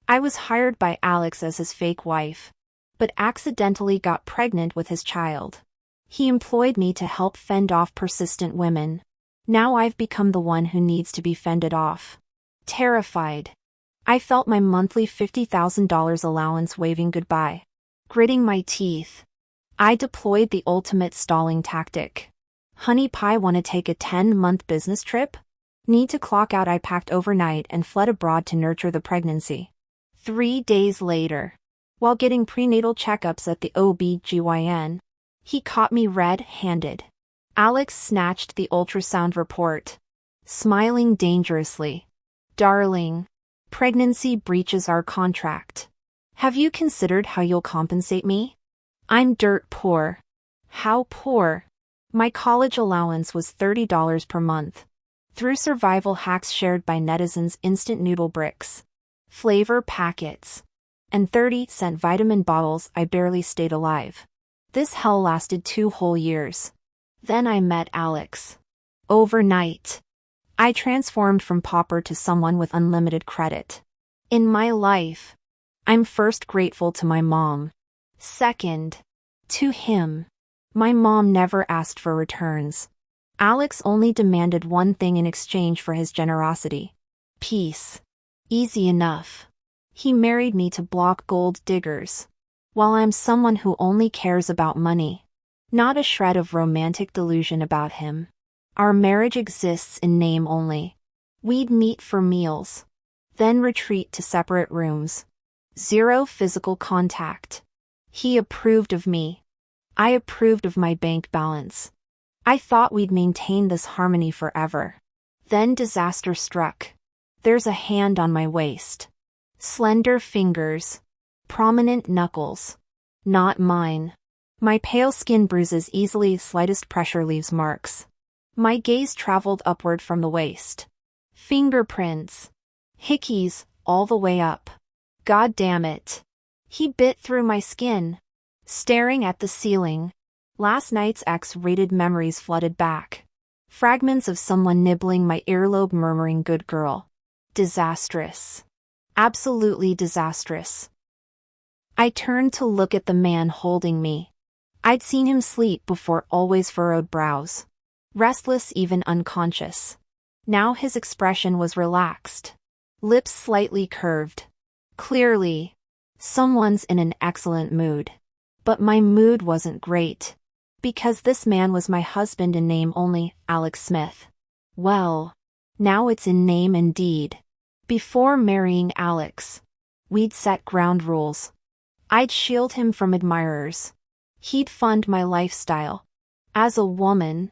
I was hired by Alex as his fake wife, but accidentally got pregnant with his child. He employed me to help fend off persistent women. Now I've become the one who needs to be fended off. Terrified, I felt my monthly $50,000 allowance waving goodbye. Gritting my teeth, I deployed the ultimate stalling tactic. Honey pie, wanna take a 10-month business trip? Need to clock out. I packed overnight and fled abroad to nurture the pregnancy. 3 days later, while getting prenatal checkups at the OB/GYN, he caught me red-handed. Alex snatched the ultrasound report, smiling dangerously. Darling, pregnancy breaches our contract. Have you considered how you'll compensate me? I'm dirt poor. How poor? My college allowance was $30 per month. Through survival hacks shared by netizens, instant noodle bricks, flavor packets, and 30-cent vitamin bottles, I barely stayed alive. This hell lasted 2 whole years. Then I met Alex. Overnight, I transformed from pauper to someone with unlimited credit. In my life, I'm first grateful to my mom. Second, to him. My mom never asked for returns. Alex only demanded one thing in exchange for his generosity: peace. Easy enough. He married me to block gold diggers, while I'm someone who only cares about money. Not a shred of romantic delusion about him. Our marriage exists in name only. We'd meet for meals, then retreat to separate rooms. Zero physical contact. He approved of me. I approved of my bank balance. I thought we'd maintain this harmony forever. Then disaster struck. There's a hand on my waist. Slender fingers. Prominent knuckles. Not mine. My pale skin bruises easily, slightest pressure leaves marks. My gaze traveled upward from the waist. Fingerprints. Hickeys, all the way up. God damn it. He bit through my skin. Staring at the ceiling, last night's X-rated memories flooded back. Fragments of someone nibbling my earlobe, murmuring, "Good girl." Disastrous. Absolutely disastrous. I turned to look at the man holding me. I'd seen him sleep before, always furrowed brows. Restless, even unconscious. Now his expression was relaxed. Lips slightly curved. Clearly, someone's in an excellent mood. But my mood wasn't great. Because this man was my husband in name only, Alex Smith. Well, now it's in name and deed. Before marrying Alex, we'd set ground rules. I'd shield him from admirers. He'd fund my lifestyle. As a woman,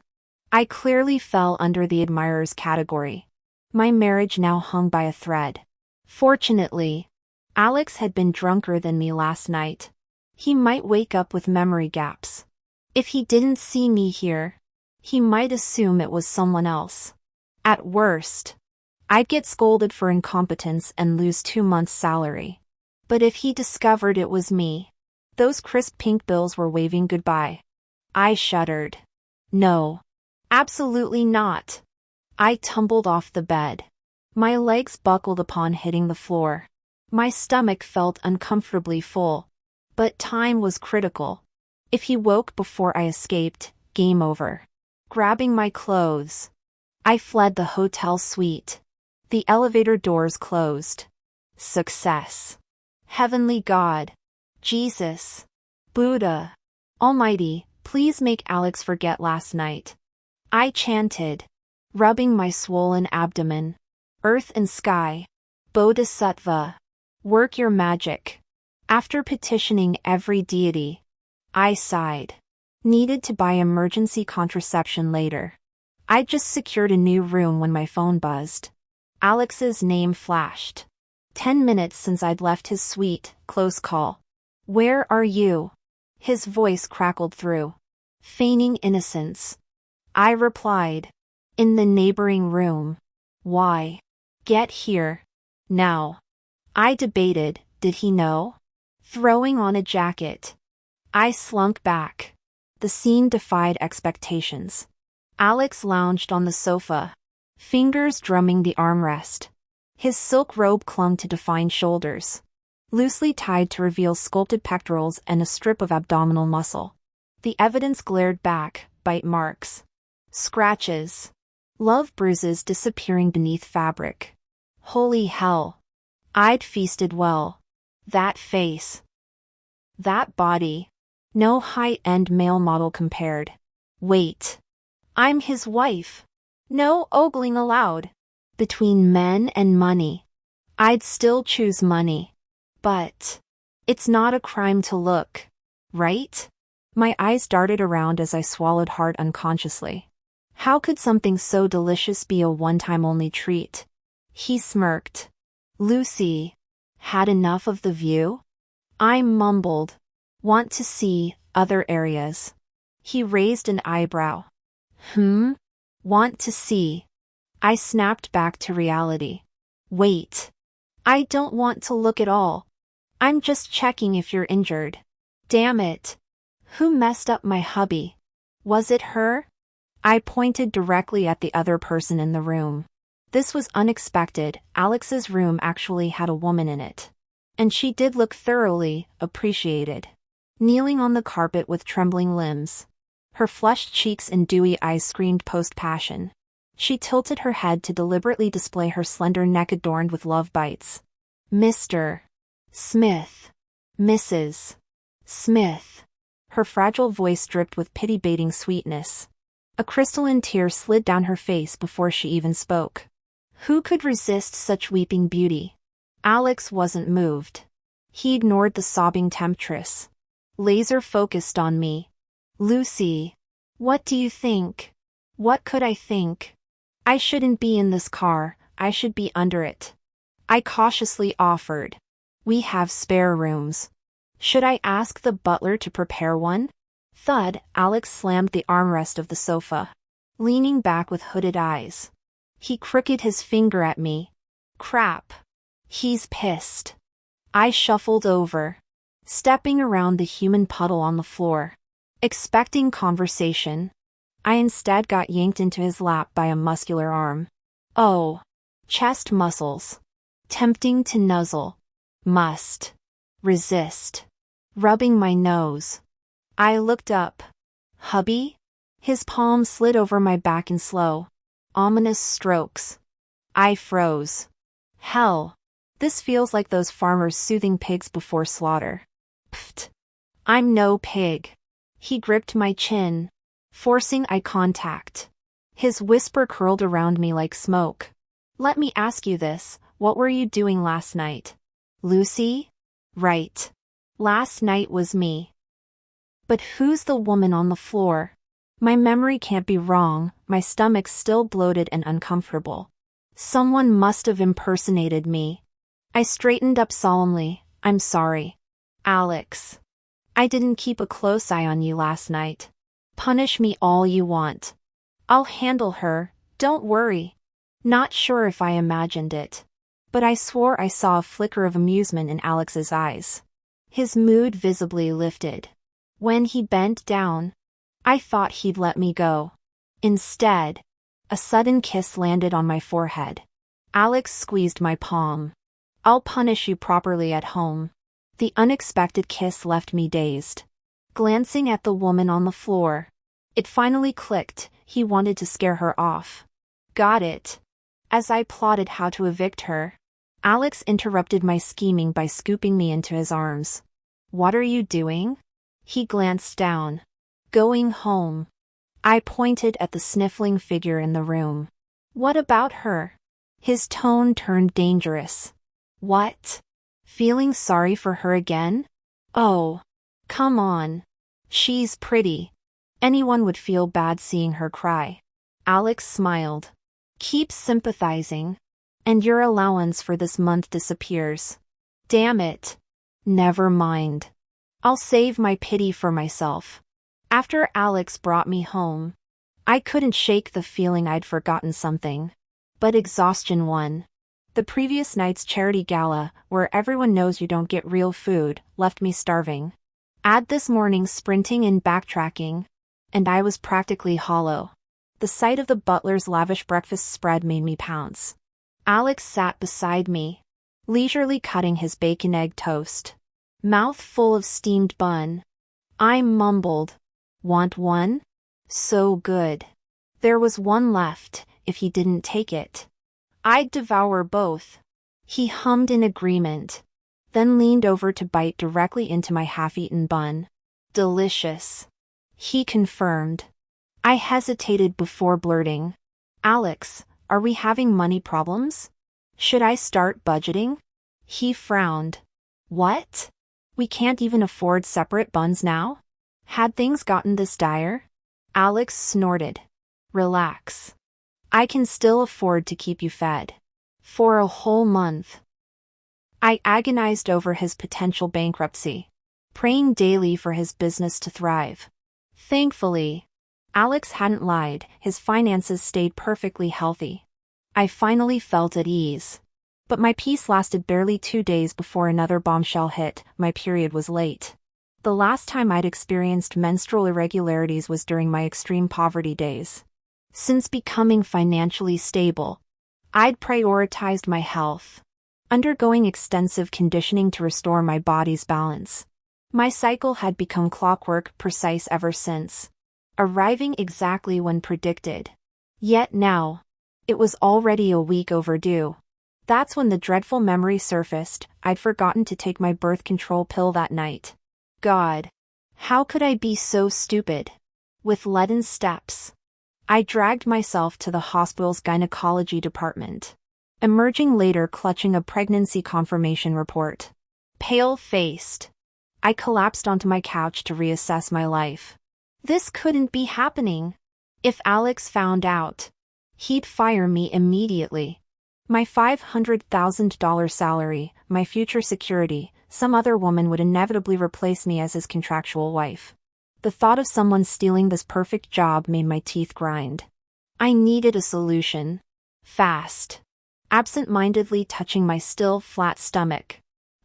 I clearly fell under the admirers category. My marriage now hung by a thread. Fortunately, Alex had been drunker than me last night. He might wake up with memory gaps. If he didn't see me here, he might assume it was someone else. At worst, I'd get scolded for incompetence and lose 2 months' salary. But if he discovered it was me, those crisp pink bills were waving goodbye. I shuddered. No. Absolutely not. I tumbled off the bed. My legs buckled upon hitting the floor. My stomach felt uncomfortably full. But time was critical. If he woke before I escaped, game over. Grabbing my clothes, I fled the hotel suite. The elevator doors closed. Success. Heavenly God. Jesus. Buddha. Almighty, please make Alex forget last night. I chanted, rubbing my swollen abdomen. Earth and sky. Bodhisattva. Work your magic. After petitioning every deity, I sighed. Needed to buy emergency contraception later. I'd just secured a new room when my phone buzzed. Alex's name flashed. 10 minutes since I'd left his suite, close call. Where are you? His voice crackled through, feigning innocence. I replied, in the neighboring room. Why? Get here. Now. I debated, did he know? Throwing on a jacket. I slunk back. The scene defied expectations. Alex lounged on the sofa, fingers drumming the armrest. His silk robe clung to defined shoulders. loosely tied to reveal sculpted pectorals and a strip of abdominal muscle. The evidence glared back, bite marks, scratches, love bruises disappearing beneath fabric. Holy hell. I'd feasted well. That face. That body. No high-end male model compared. Wait. I'm his wife. No ogling allowed. Between men and money, I'd still choose money. But it's not a crime to look, right? My eyes darted around as I swallowed hard unconsciously. How could something so delicious be a one-time only treat? He smirked. Lucy, had enough of the view? I mumbled. Want to see other areas. He raised an eyebrow. Want to see. I snapped back to reality. Wait. I don't want to look at all. I'm just checking if you're injured. Damn it. Who messed up my hubby? Was it her? I pointed directly at the other person in the room. This was unexpected. Alex's room actually had a woman in it. And she did look thoroughly appreciated. Kneeling on the carpet with trembling limbs. Her flushed cheeks and dewy eyes screamed post-passion. She tilted her head to deliberately display her slender neck adorned with love bites. Mr. Smith. Mrs. Smith. Her fragile voice dripped with pity-baiting sweetness. A crystalline tear slid down her face before she even spoke. Who could resist such weeping beauty? Alex wasn't moved. He ignored the sobbing temptress. Laser-focused on me. Lucy. What do you think? What could I think? I shouldn't be in this car, I should be under it. I cautiously offered. We have spare rooms. Should I ask the butler to prepare one? Thud, Alex slammed the armrest of the sofa, leaning back with hooded eyes. He crooked his finger at me. Crap. He's pissed. I shuffled over, stepping around the human puddle on the floor, expecting conversation. I instead got yanked into his lap by a muscular arm. Oh. Chest muscles. Tempting to nuzzle. Must. Resist. Rubbing my nose. I looked up. Hubby? His palm slid over my back in slow, ominous strokes. I froze. Hell. This feels like those farmers soothing pigs before slaughter. Pfft. I'm no pig. He gripped my chin, forcing eye contact. His whisper curled around me like smoke. Let me ask you this, what were you doing last night? Lucy? Right. Last night was me. But who's the woman on the floor? My memory can't be wrong, my stomach's still bloated and uncomfortable. Someone must have impersonated me. I straightened up solemnly. I'm sorry. Alex. I didn't keep a close eye on you last night. Punish me all you want. I'll handle her, don't worry. Not sure if I imagined it. But I swore I saw a flicker of amusement in Alex's eyes. His mood visibly lifted. When he bent down, I thought he'd let me go. Instead, a sudden kiss landed on my forehead. Alex squeezed my palm. I'll punish you properly at home. The unexpected kiss left me dazed. Glancing at the woman on the floor, it finally clicked, he wanted to scare her off. Got it. As I plotted how to evict her, Alex interrupted my scheming by scooping me into his arms. What are you doing? He glanced down. Going home. I pointed at the sniffling figure in the room. What about her? His tone turned dangerous. What? Feeling sorry for her again? Oh. Come on. She's pretty. Anyone would feel bad seeing her cry. Alex smiled. Keep sympathizing. And your allowance for this month disappears. Damn it. Never mind. I'll save my pity for myself. After Alex brought me home, I couldn't shake the feeling I'd forgotten something. But exhaustion won. The previous night's charity gala, where everyone knows you don't get real food, left me starving. Add this morning's sprinting and backtracking, and I was practically hollow. The sight of the butler's lavish breakfast spread made me pounce. Alex sat beside me, leisurely cutting his bacon-egg toast. Mouth full of steamed bun. I mumbled, "Want one? So good." There was one left, if he didn't take it. I'd devour both. He hummed in agreement, then leaned over to bite directly into my half-eaten bun. Delicious, he confirmed. I hesitated before blurting, "Alex, are we having money problems? Should I start budgeting?" He frowned. "What? We can't even afford separate buns now? Had things gotten this dire?" Alex snorted. "Relax. I can still afford to keep you fed. For a whole month." I agonized over his potential bankruptcy, praying daily for his business to thrive. Thankfully, Alex hadn't lied, his finances stayed perfectly healthy. I finally felt at ease. But my peace lasted barely 2 days before another bombshell hit. My period was late. The last time I'd experienced menstrual irregularities was during my extreme poverty days. Since becoming financially stable, I'd prioritized my health, undergoing extensive conditioning to restore my body's balance. My cycle had become clockwork precise ever since, arriving exactly when predicted. Yet now, it was already a week overdue. That's when the dreadful memory surfaced. I'd forgotten to take my birth control pill that night. God, how could I be so stupid? With leaden steps, I dragged myself to the hospital's gynecology department, emerging later clutching a pregnancy confirmation report. Pale-faced, I collapsed onto my couch to reassess my life. This couldn't be happening. If Alex found out, he'd fire me immediately. My $500,000 salary, my future security, some other woman would inevitably replace me as his contractual wife. The thought of someone stealing this perfect job made my teeth grind. I needed a solution. Fast. Absent-mindedly touching my still, flat stomach,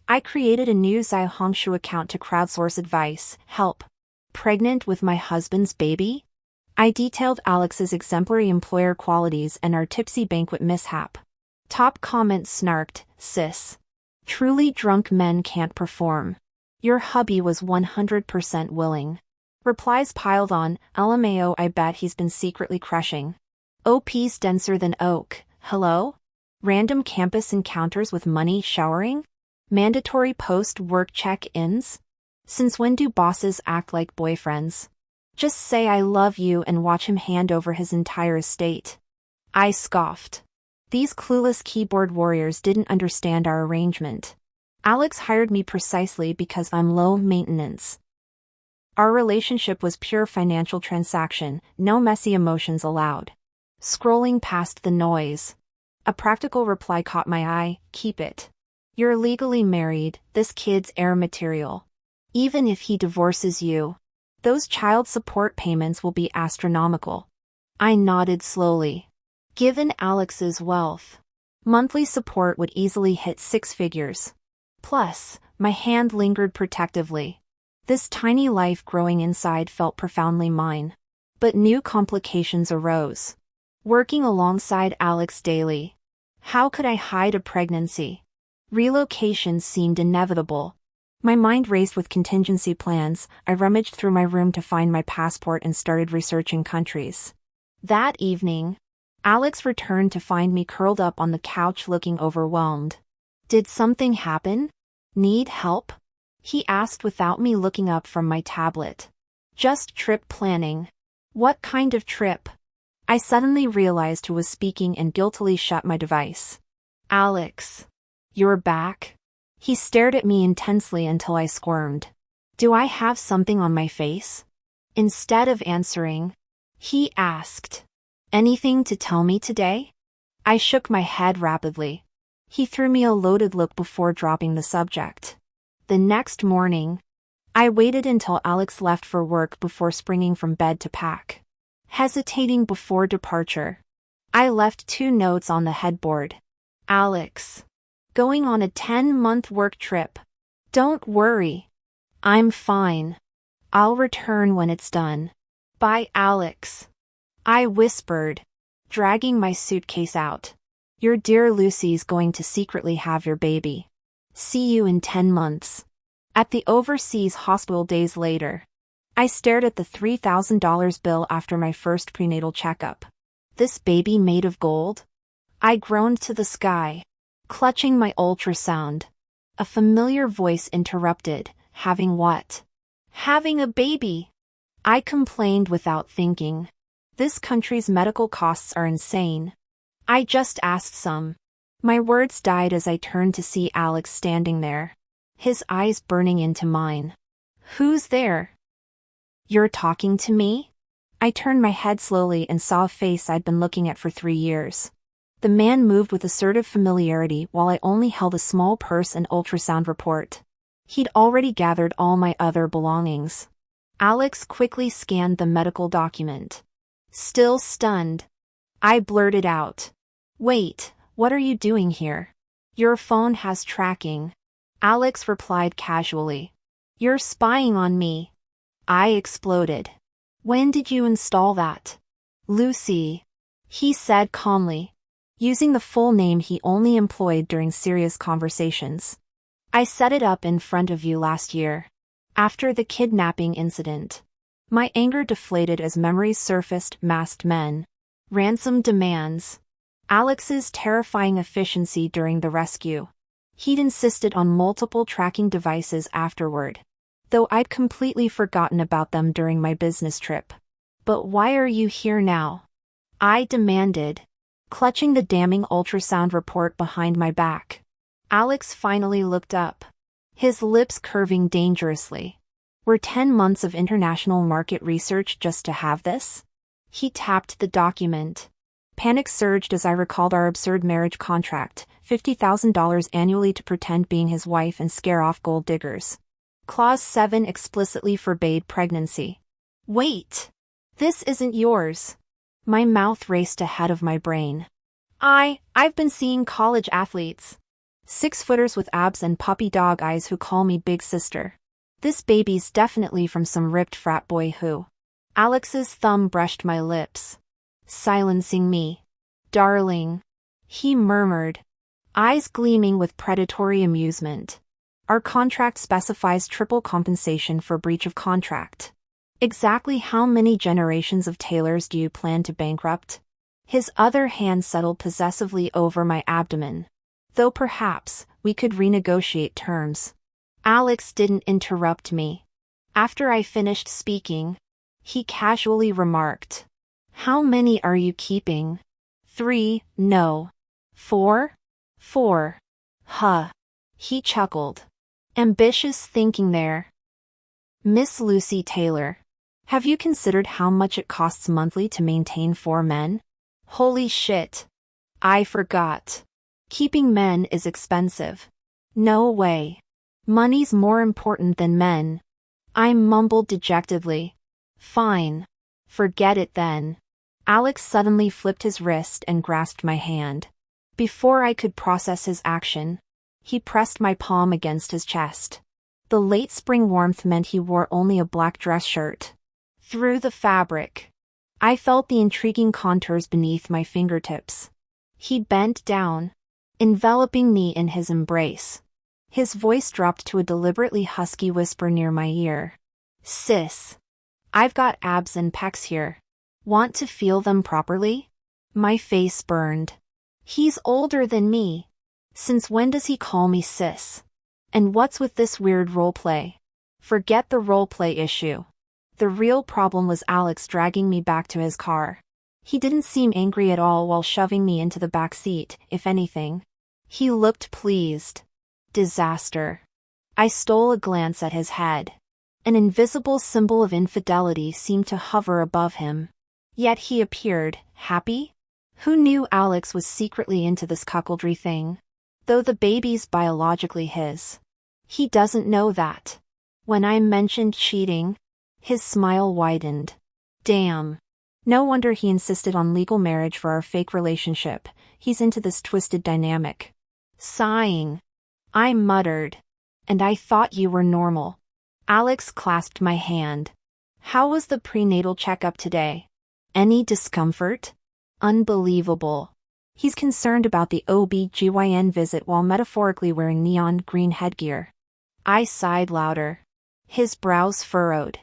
I created a new Xiaohongshu account to crowdsource advice. Help. Pregnant with my husband's baby? I detailed Alex's exemplary employer qualities and our tipsy banquet mishap. Top comment snarked, "Sis. Truly drunk men can't perform. Your hubby was 100% willing." Replies piled on, "LMAO, I bet he's been secretly crushing. OP's denser than oak. Hello? Random campus encounters with money showering? Mandatory post-work check-ins? Since when do bosses act like boyfriends? Just say I love you and watch him hand over his entire estate." I scoffed. These clueless keyboard warriors didn't understand our arrangement. Alex hired me precisely because I'm low maintenance. Our relationship was pure financial transaction, no messy emotions allowed. Scrolling past the noise, a practical reply caught my eye, "Keep it. You're legally married, this kid's heir material. Even if he divorces you, those child support payments will be astronomical." I nodded slowly. Given Alex's wealth, monthly support would easily hit 6 figures. Plus, my hand lingered protectively. This tiny life growing inside felt profoundly mine. But new complications arose. Working alongside Alex daily, how could I hide a pregnancy? Relocation seemed inevitable. My mind raced with contingency plans. I rummaged through my room to find my passport and started researching countries. That evening, Alex returned to find me curled up on the couch looking overwhelmed. "Did something happen? Need help?" he asked without me looking up from my tablet. "Just trip planning." "What kind of trip?" I suddenly realized who was speaking and guiltily shut my device. "Alex, you're back?" He stared at me intensely until I squirmed. "Do I have something on my face?" Instead of answering, he asked, "Anything to tell me today?" I shook my head rapidly. He threw me a loaded look before dropping the subject. The next morning, I waited until Alex left for work before springing from bed to pack. Hesitating before departure, I left 2 notes on the headboard. "Alex, going on a 10-month work trip. Don't worry. I'm fine. I'll return when it's done. Bye, Alex." I whispered, dragging my suitcase out. Your dear Lucy's going to secretly have your baby. See you in 10 months. At the overseas hospital days later. I stared at the $3,000 bill after my first prenatal checkup. This baby made of gold? I groaned to the sky, clutching my ultrasound. A familiar voice interrupted. Having what? Having a baby. I complained without thinking. This country's medical costs are insane. I just asked some. My words died as I turned to see Alex standing there, his eyes burning into mine. Who's there? You're talking to me? I turned my head slowly and saw a face I'd been looking at for 3 years. The man moved with assertive familiarity while I only held a small purse and ultrasound report. He'd already gathered all my other belongings. Alex quickly scanned the medical document. Still stunned, I blurted out. Wait, what are you doing here? Your phone has tracking. Alex replied casually. You're spying on me. I exploded. When did you install that? Lucy, he said calmly, using the full name he only employed during serious conversations. I set it up in front of you last year, after the kidnapping incident. My anger deflated as memories surfaced. Masked men, ransom demands, Alex's terrifying efficiency during the rescue. He'd insisted on multiple tracking devices afterward, though I'd completely forgotten about them during my business trip. But why are you here now? I demanded, clutching the damning ultrasound report behind my back. Alex finally looked up, his lips curving dangerously. Were 10 months of international market research just to have this? He tapped the document. Panic surged as I recalled our absurd marriage contract, $50,000 annually to pretend being his wife and scare off gold diggers. Clause 7 explicitly forbade pregnancy. Wait! This isn't yours. My mouth raced ahead of my brain. I've been seeing college athletes. 6-footers with abs and puppy dog eyes who call me big sister. This baby's definitely from some ripped frat boy who. Alex's thumb brushed my lips, silencing me. Darling, he murmured, eyes gleaming with predatory amusement. Our contract specifies triple compensation for breach of contract. Exactly how many generations of tailors do you plan to bankrupt? His other hand settled possessively over my abdomen. Though perhaps we could renegotiate terms. Alex didn't interrupt me. After I finished speaking, he casually remarked, How many are you keeping? 3, no. 4? 4. Huh. He chuckled. Ambitious thinking there. Miss Lucy Taylor, have you considered how much it costs monthly to maintain 4 men? Holy shit. I forgot. Keeping men is expensive. No way. Money's more important than men. I mumbled dejectedly. Fine. Forget it then. Alex suddenly flipped his wrist and grasped my hand. Before I could process his action, he pressed my palm against his chest. The late spring warmth meant he wore only a black dress shirt. Through the fabric, I felt the intriguing contours beneath my fingertips. He bent down, enveloping me in his embrace. His voice dropped to a deliberately husky whisper near my ear. Sis, I've got abs and pecs here. Want to feel them properly? My face burned. He's older than me. Since when does he call me sis? And what's with this weird roleplay? Forget the roleplay issue. The real problem was Alex dragging me back to his car. He didn't seem angry at all while shoving me into the back seat, if anything. He looked pleased. Disaster. I stole a glance at his head. An invisible symbol of infidelity seemed to hover above him. Yet he appeared happy? Who knew Alex was secretly into this cuckoldry thing? Though the baby's biologically his. He doesn't know that. When I mentioned cheating, his smile widened. Damn. No wonder he insisted on legal marriage for our fake relationship. He's into this twisted dynamic. Sighing, I muttered. And I thought you were normal. Alex clasped my hand. How was the prenatal checkup today? Any discomfort? Unbelievable. He's concerned about the OB/GYN visit while metaphorically wearing neon green headgear. I sighed louder. His brows furrowed.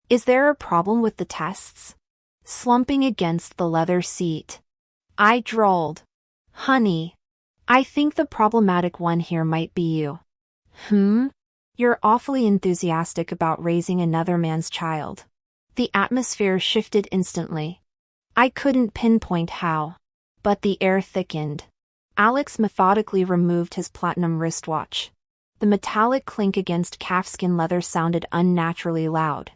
Is there a problem with the tests? Slumping against the leather seat, I drawled. Honey, I think the problematic one here might be you. You're awfully enthusiastic about raising another man's child. The atmosphere shifted instantly. I couldn't pinpoint how, but the air thickened. Alex methodically removed his platinum wristwatch. The metallic clink against calfskin leather sounded unnaturally loud.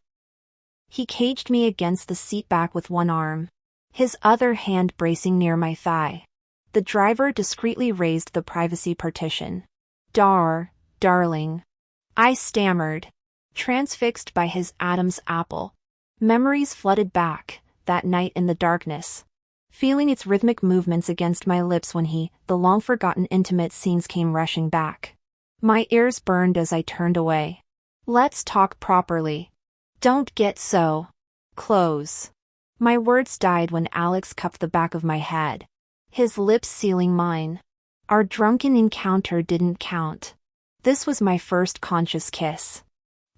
He caged me against the seat back with one arm, his other hand bracing near my thigh. The driver discreetly raised the privacy partition. Darling. I stammered, transfixed by his Adam's apple. Memories flooded back, that night in the darkness, feeling its rhythmic movements against my lips when the long-forgotten intimate scenes came rushing back. My ears burned as I turned away. Let's talk properly. Don't get so close. My words died when Alex cupped the back of my head, his lips sealing mine. Our drunken encounter didn't count. This was my first conscious kiss.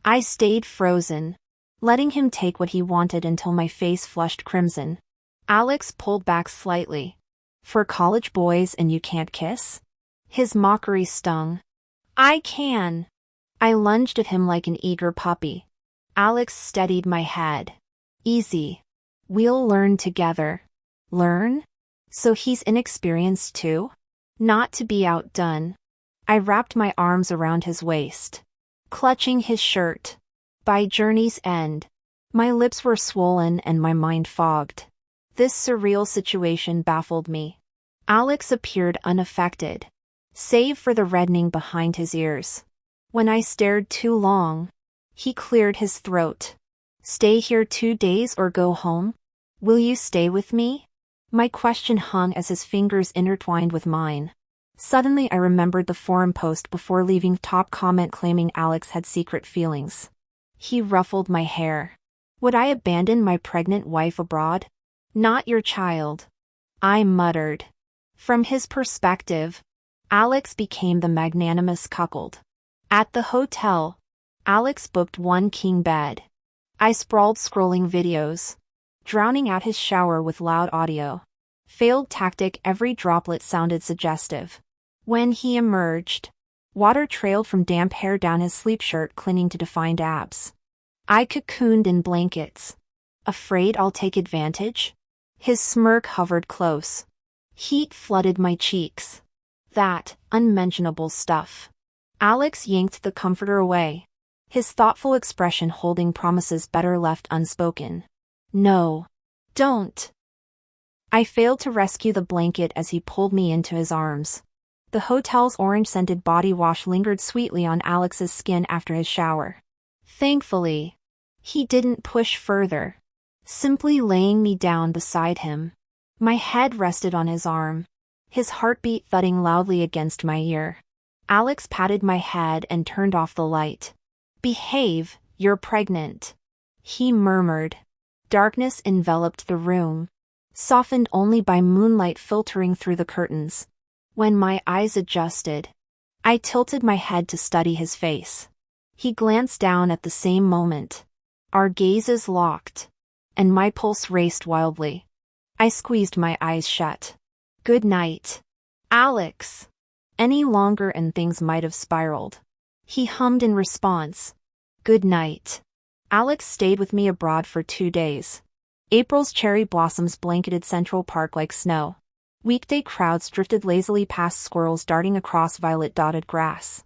I stayed frozen, letting him take what he wanted until my face flushed crimson. Alex pulled back slightly. For college boys and you can't kiss? His mockery stung. I can. I lunged at him like an eager puppy. Alex steadied my head. Easy. We'll learn together. Learn? So he's inexperienced too? Not to be outdone, I wrapped my arms around his waist, clutching his shirt. By journey's end, my lips were swollen and my mind fogged. This surreal situation baffled me. Alex appeared unaffected, save for the reddening behind his ears. When I stared too long, he cleared his throat. Stay here 2 days or go home? Will you stay with me? My question hung as his fingers intertwined with mine. Suddenly I remembered the forum post before leaving, top comment claiming Alex had secret feelings. He ruffled my hair. Would I abandon my pregnant wife abroad? Not your child, I muttered. From his perspective, Alex became the magnanimous cuckold. At the hotel, Alex booked one king bed. I sprawled scrolling videos, drowning out his shower with loud audio. Failed tactic, every droplet sounded suggestive. When he emerged, water trailed from damp hair down his sleep shirt, clinging to defined abs. I cocooned in blankets, afraid I'll take advantage. His smirk hovered close. Heat flooded my cheeks. That unmentionable stuff. Alex yanked the comforter away, his thoughtful expression holding promises better left unspoken. No. Don't. I failed to rescue the blanket as he pulled me into his arms. The hotel's orange-scented body wash lingered sweetly on Alex's skin after his shower. Thankfully, he didn't push further, simply laying me down beside him. My head rested on his arm, his heartbeat thudding loudly against my ear. Alex patted my head and turned off the light. Behave, you're pregnant, he murmured. Darkness enveloped the room, softened only by moonlight filtering through the curtains. When my eyes adjusted, I tilted my head to study his face. He glanced down at the same moment. Our gazes locked, and my pulse raced wildly. I squeezed my eyes shut. Good night, Alex. Any longer and things might have spiraled. He hummed in response. Good night. Alex stayed with me abroad for 2 days. April's cherry blossoms blanketed Central Park like snow. Weekday crowds drifted lazily past squirrels darting across violet-dotted grass.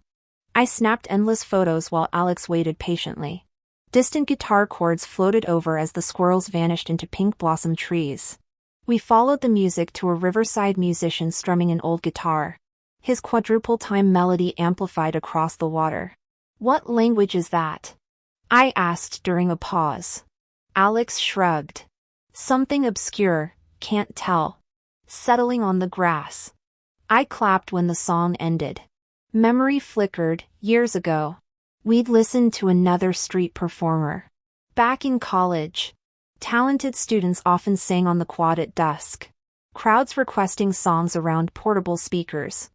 I snapped endless photos while Alex waited patiently. Distant guitar chords floated over as the squirrels vanished into pink blossom trees. We followed the music to a riverside musician strumming an old guitar, his quadruple-time melody amplified across the water. What language is that? I asked during a pause. Alex shrugged. Something obscure, can't tell. Settling on the grass. I clapped when the song ended. Memory flickered, years ago. We'd listened to another street performer. Back in college, talented students often sang on the quad at dusk. crowds requesting songs around portable speakers.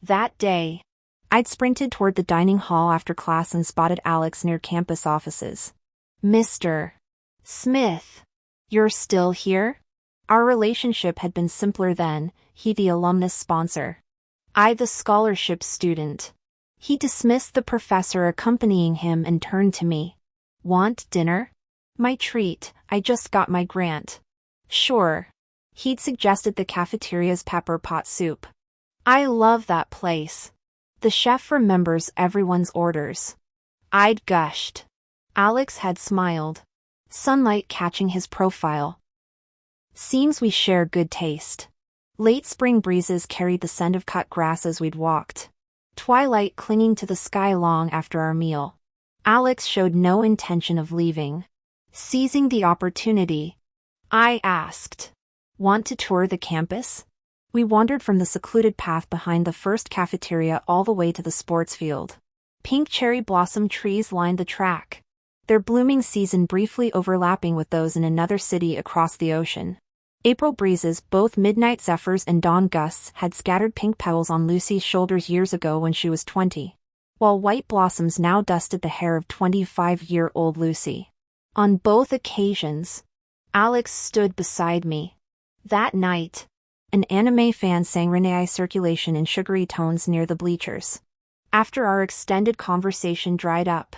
That day, I'd sprinted toward the dining hall after class and spotted Alex near campus offices. Mr. Smith, you're still here? Our relationship had been simpler then, he the alumnus sponsor. I the scholarship student. He dismissed the professor accompanying him and turned to me. Want dinner? My treat, I just got my grant. Sure. He'd suggested the cafeteria's pepper pot soup. I love that place. The chef remembers everyone's orders. I'd gushed. Alex had smiled. Sunlight catching his profile. Seems we share good taste. Late spring breezes carried the scent of cut grass as we'd walked. Twilight clinging to the sky long after our meal. Alex showed no intention of leaving. Seizing the opportunity, I asked, "Want to tour the campus?" We wandered from the secluded path behind the first cafeteria all the way to the sports field. Pink cherry blossom trees lined the track, their blooming season briefly overlapping with those in another city across the ocean. April breezes, both midnight zephyrs and dawn gusts, had scattered pink petals on Lucy's shoulders years ago when she was 20, while white blossoms now dusted the hair of 25-year-old Lucy. On both occasions, Alex stood beside me. That night, an anime fan sang Renee Circulation in sugary tones near the bleachers. After our extended conversation dried up,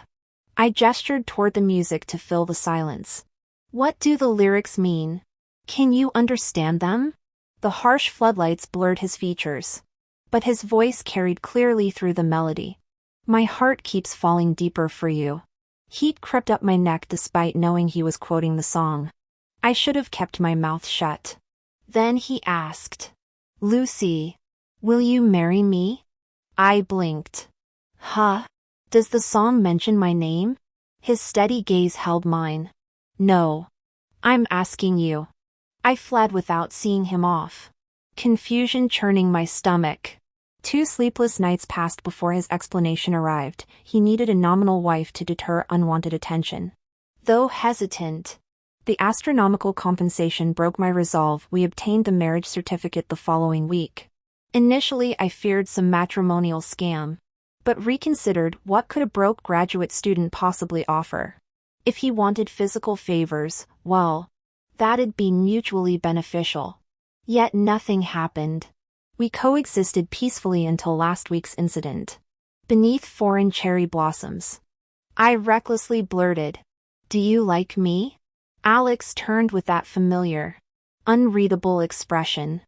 I gestured toward the music to fill the silence. What do the lyrics mean? Can you understand them? The harsh floodlights blurred his features, but his voice carried clearly through the melody. My heart keeps falling deeper for you. Heat crept up my neck despite knowing he was quoting the song. I should have kept my mouth shut. Then he asked, "Lucy, will you marry me?" I blinked. Huh? Does the song mention my name? His steady gaze held mine. No. I'm asking you. I fled without seeing him off. Confusion churning my stomach. 2 sleepless nights passed before his explanation arrived. He needed a nominal wife to deter unwanted attention. Though hesitant, the astronomical compensation broke my resolve. We obtained the marriage certificate the following week. Initially I feared some matrimonial scam, but reconsidered, what could a broke graduate student possibly offer? If he wanted physical favors, well, that'd be mutually beneficial. Yet nothing happened. We coexisted peacefully until last week's incident. Beneath foreign cherry blossoms, I recklessly blurted, "Do you like me?" Alex turned with that familiar, unreadable expression.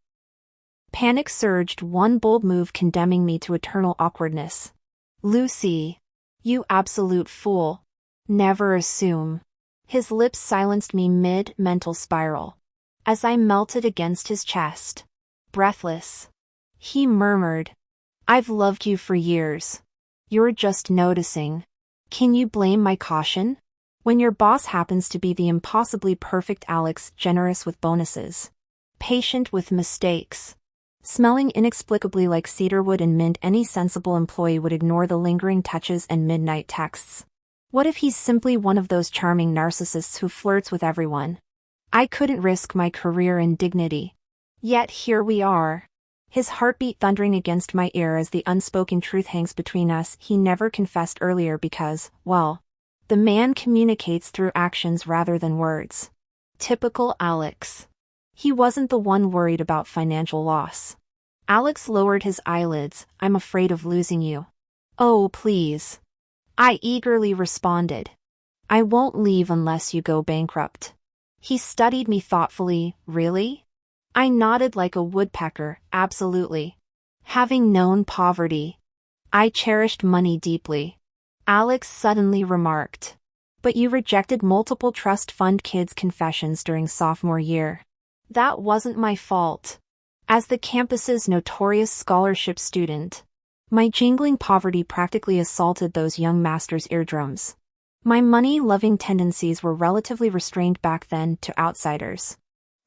Panic surged, one bold move condemning me to eternal awkwardness. "Lucy, you absolute fool. Never assume." His lips silenced me mid-mental spiral. As I melted against his chest, breathless, he murmured, "I've loved you for years. You're just noticing. Can you blame my caution? When your boss happens to be the impossibly perfect Alex, generous with bonuses, patient with mistakes, smelling inexplicably like cedarwood and mint, any sensible employee would ignore the lingering touches and midnight texts. What if he's simply one of those charming narcissists who flirts with everyone? I couldn't risk my career and dignity. Yet here we are. His heartbeat thundering against my ear as the unspoken truth hangs between us. He never confessed earlier because, well, the man communicates through actions rather than words. Typical Alex. He wasn't the one worried about financial loss. Alex lowered his eyelids. "I'm afraid of losing you." "Oh, please." I eagerly responded. "I won't leave unless you go bankrupt." He studied me thoughtfully. "Really?" I nodded like a woodpecker. "Absolutely. Having known poverty, I cherished money deeply." Alex suddenly remarked, "But you rejected multiple trust fund kids' confessions during sophomore year." That wasn't my fault. As the campus's notorious scholarship student, my jingling poverty practically assaulted those young masters' eardrums. My money-loving tendencies were relatively restrained back then to outsiders.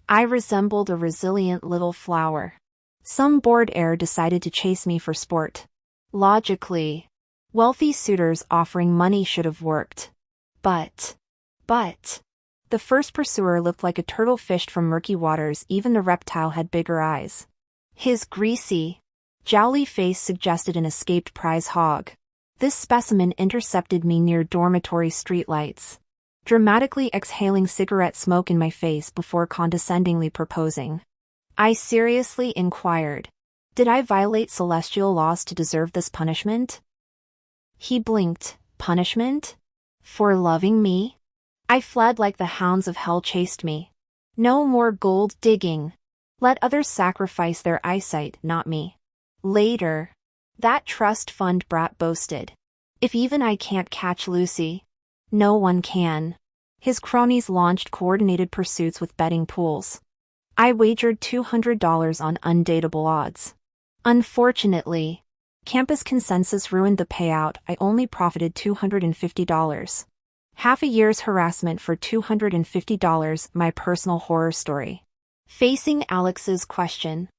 I resembled a resilient little flower. Some bored heir decided to chase me for sport. Logically, wealthy suitors offering money should have worked. But, The first pursuer looked like a turtle fished from murky waters. Even the reptile had bigger eyes. His greasy, jowly face suggested an escaped prize hog. This specimen intercepted me near dormitory streetlights, dramatically exhaling cigarette smoke in my face before condescendingly proposing. I seriously inquired, "Did I violate celestial laws to deserve this punishment?" He blinked. "Punishment? For loving me?" I fled like the hounds of hell chased me. No more gold digging. Let others sacrifice their eyesight, not me. Later, that trust fund brat boasted, "If even I can't catch Lucy, no one can." His cronies launched coordinated pursuits with betting pools. I wagered $200 on undateable odds. Unfortunately, campus consensus ruined the payout. I only profited $250. Half a year's harassment for $250, my personal horror story. Facing Alex's question,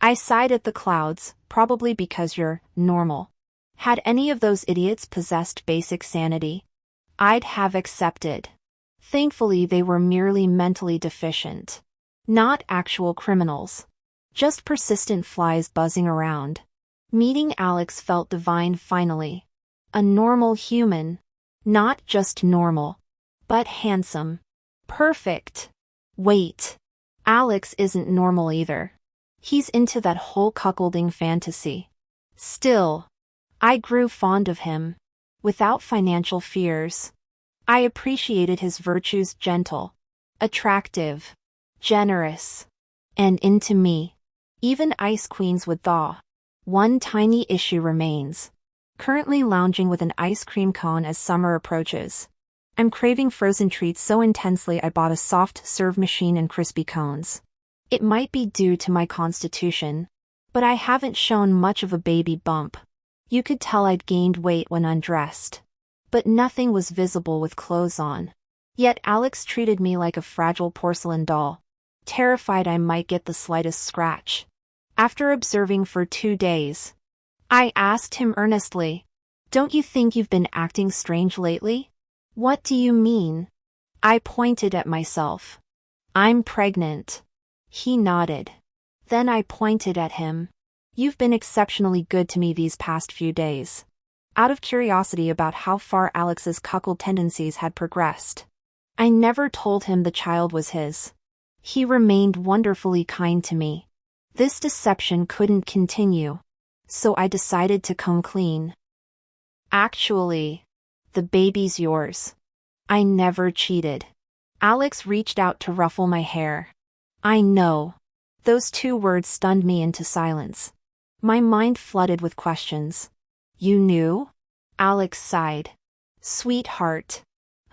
I sighed at the clouds, probably because you're normal. Had any of those idiots possessed basic sanity, I'd have accepted. Thankfully, they were merely mentally deficient. Not actual criminals. Just persistent flies buzzing around. Meeting Alex felt divine finally. A normal human. Not just normal, but handsome. Perfect. Wait. Alex isn't normal either. He's into that whole cuckolding fantasy. Still, I grew fond of him. Without financial fears. I appreciated his virtues: gentle, attractive, generous, and into me. Even ice queens would thaw. One tiny issue remains. Currently lounging with an ice cream cone as summer approaches. I'm craving frozen treats so intensely I bought a soft serve machine and crispy cones. It might be due to my constitution, but I haven't shown much of a baby bump. You could tell I'd gained weight when undressed. But nothing was visible with clothes on. Yet Alex treated me like a fragile porcelain doll, terrified I might get the slightest scratch. After observing for 2 days, I asked him earnestly, "Don't you think you've been acting strange lately?" "What do you mean?" I pointed at myself. "I'm pregnant." He nodded. Then I pointed at him. "You've been exceptionally good to me these past few days." Out of curiosity about how far Alex's cuckold tendencies had progressed, I never told him the child was his. He remained wonderfully kind to me. This deception couldn't continue. So I decided to come clean. "Actually, the baby's yours. I never cheated." Alex reached out to ruffle my hair. "I know." Those 2 words stunned me into silence. My mind flooded with questions. "You knew?" Alex sighed. "Sweetheart.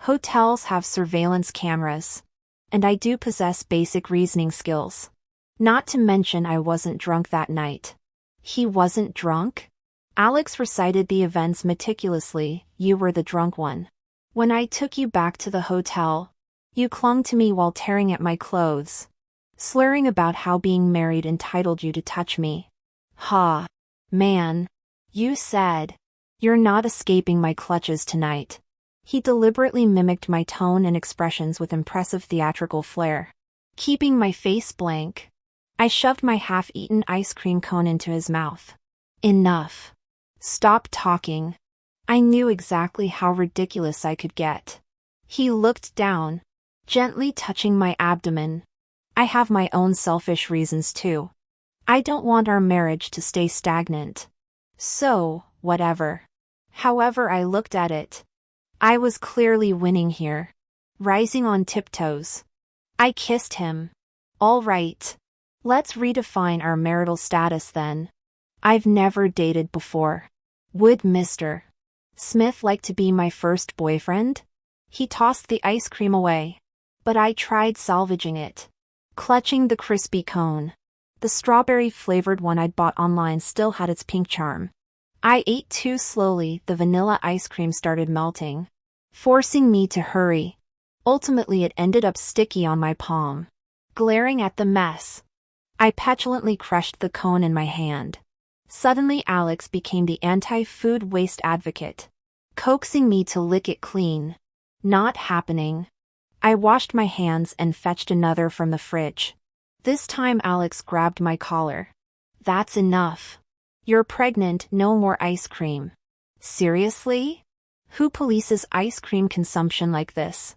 Hotels have surveillance cameras. And I do possess basic reasoning skills. Not to mention I wasn't drunk that night." He wasn't drunk? Alex recited the events meticulously. "You were the drunk one. When I took you back to the hotel, you clung to me while tearing at my clothes, slurring about how being married entitled you to touch me. Ha! Man. You said, 'You're not escaping my clutches tonight.'" He deliberately mimicked my tone and expressions with impressive theatrical flair. Keeping my face blank, I shoved my half-eaten ice cream cone into his mouth. "Enough. Stop talking." I knew exactly how ridiculous I could get. He looked down, gently touching my abdomen. "I have my own selfish reasons too. I don't want our marriage to stay stagnant. So, whatever. However I looked at it, I was clearly winning here. Rising on tiptoes, I kissed him. "All right. Let's redefine our marital status then. I've never dated before. Would Mr. Smith like to be my first boyfriend?" He tossed the ice cream away, but I tried salvaging it, clutching the crispy cone. The strawberry-flavored one I'd bought online still had its pink charm. I ate too slowly. The vanilla ice cream started melting, forcing me to hurry. Ultimately it ended up sticky on my palm. Glaring at the mess, I petulantly crushed the cone in my hand. Suddenly Alex became the anti-food waste advocate, coaxing me to lick it clean. "Not happening." I washed my hands and fetched another from the fridge. This time Alex grabbed my collar. That's enough. You're pregnant, no more ice cream. Seriously? Who polices ice cream consumption like this?